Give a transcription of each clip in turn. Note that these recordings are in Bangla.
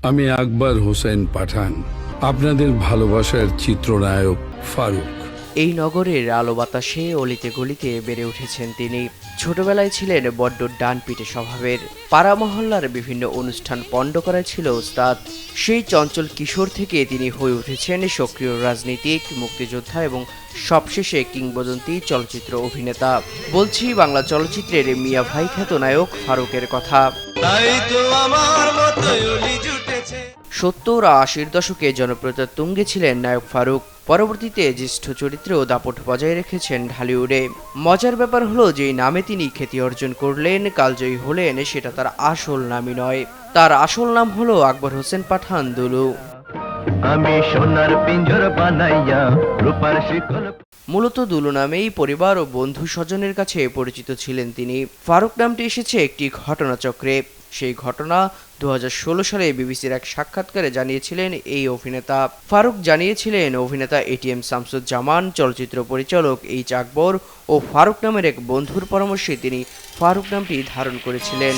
আমি আকবর হোসেন পাঠান, আপনাদের ভালোবাসার চিত্রনায়ক ফারুক। এই নগরের আলো বাতাসে অলিতে গলিতে বেড়ে উঠেছেন তিনি। ছোটবেলায় ছিলেন বড্ড ডানপিটে স্বভাবের। পাড়া মহল্লার বিভিন্ন অনুষ্ঠান পণ্ড করা ছিল ওস্তাদ। সেই চঞ্চল কিশোর থেকে তিনি হয়ে উঠেছেন সক্রিয় রাজনীতিক, মুক্তিযোদ্ধা এবং সবশেষে কিংবদন্তি চলচ্চিত্র অভিনেতা। বলছি বাংলা চলচ্চিত্রের মিয়া ভাই খ্যাত নায়ক ফারুকের কথা। 70-80 দশকে জনপ্রিয়তার তুঙ্গে ছিলেন নায়ক ফারুক। পরবর্তীতে জ্যেষ্ঠ চরিত্রেও দাপট বজায় রেখেছেন ঢালিউডে। মজার ব্যাপার হলো যেই নামে তিনি খ্যাতি অর্জন করলেন, কালজয়ী হলেন, সেটা তার আসল নামই নয়। তার আসল নাম হলো আকবর হোসেন পাঠান দুলু। আমি সোনার পিঞ্জর বানাইয়া রূপার শিকল। মূলত দুলু নামেই পরিবার ও বন্ধু স্বজনের কাছে পরিচিত ছিলেন তিনি। ফারুক নামটি এসেছে একটি ঘটনাচক্রে। সেই ঘটনা 2016 সালে বিবিসির এক সাক্ষাৎকারে জানিয়েছিলেন এই অভিনেতা। ফারুক জানিয়েছিলেন অভিনেতা এটিএম শামসুজ্জামান, চলচ্চিত্র পরিচালক এইচ আকবর ও ফারুক নামের এক বন্ধুর পরামর্শে তিনি ফারুক নামটি ধারণ করেছিলেন।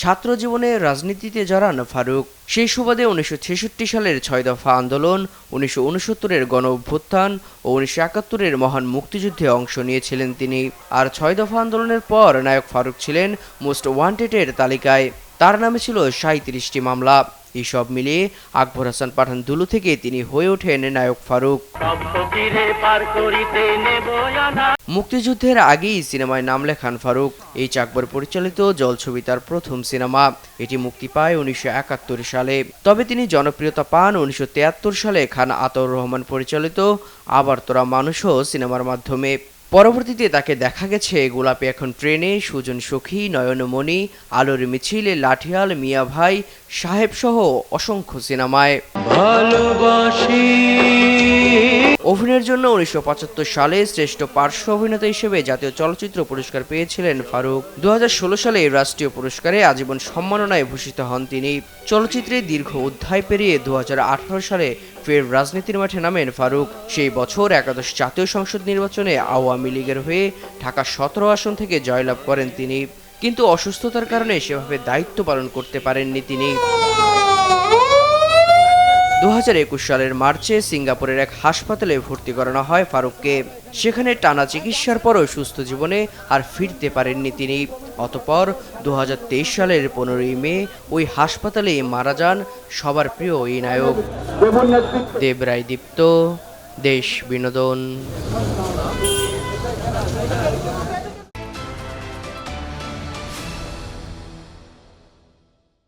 ছাত্র জীবনে রাজনীতিতে জড়ান ফারুক। সেই সুবাদে 1966 সালের 6 দফা আন্দোলন, 1969-এর গণ অভ্যুত্থান ও 1971-এর মহান মুক্তিযুদ্ধে অংশ নিয়েছিলেন তিনি। আর 6 দফা আন্দোলনের পর নায়ক ফারুক ছিলেন মোস্ট ওয়ান্টেডের তালিকায়। তার নামে ছিল 37টি মামলা। এইসব মিলিয়ে আকবর হাসান পাঠান দুলু থেকে তিনি হয়ে ওঠেন নায়ক ফারুক। মুক্তিযুদ্ধের আগেই সিনেমায় নাম লেখান ফারুক। এইচ আকবর পরিচালিত জলছবি তার প্রথম সিনেমা। এটি মুক্তি পায় 1971 সালে। তবে তিনি জনপ্রিয়তা পান 1973 সালে খান আতাউর রহমান পরিচালিত আবার তোরা মানুষও সিনেমার মাধ্যমে। পরবর্তীতে তাকে দেখা গেছে গোলাপি এখন ট্রেনে, সুজন সখী, নয়নমণি, আলোর মিছিল, লাঠিয়াল, মিয়া ভাই, সাহেব সহ অসংখ্য সিনেমায়। অভিনয়ের জন্য 1975 সালে শ্রেষ্ঠ পার্শ্ব অভিনেতা হিসেবে জাতীয় চলচ্চিত্র পুরস্কার পেয়েছিলেন ফারুক। 2016 সালে রাষ্ট্রীয় পুরস্কারে আজীবন সম্মাননায় ভূষিত হন তিনি। চলচ্চিত্রে দীর্ঘ অধ্যায় পেরিয়ে 2018 সালে ফের রাজনীতির মাঠে নামেন ফারুক। সেই বছর একাদশ জাতীয় সংসদ নির্বাচনে আওয়ামী লীগের হয়ে ঢাকা 17 আসন থেকে জয়লাভ করেন তিনি। কিন্তু অসুস্থতার কারণে সেভাবে দায়িত্ব পালন করতে পারেননি তিনি। 2021 সালের মার্চে সিঙ্গাপুরের এক হাসপাতালে ভর্তি করানো হয় ফারুককে। সেখানে টানা চিকিৎসার পরও সুস্থ জীবনে আর ফিরতে পারেননি তিনি। অতঃপর 2023 সালের 15ই মে ওই হাসপাতালে মারা যান সবার প্রিয় এই নায়ক। দেবরায় দীপ্ত, দেশ বিনোদন।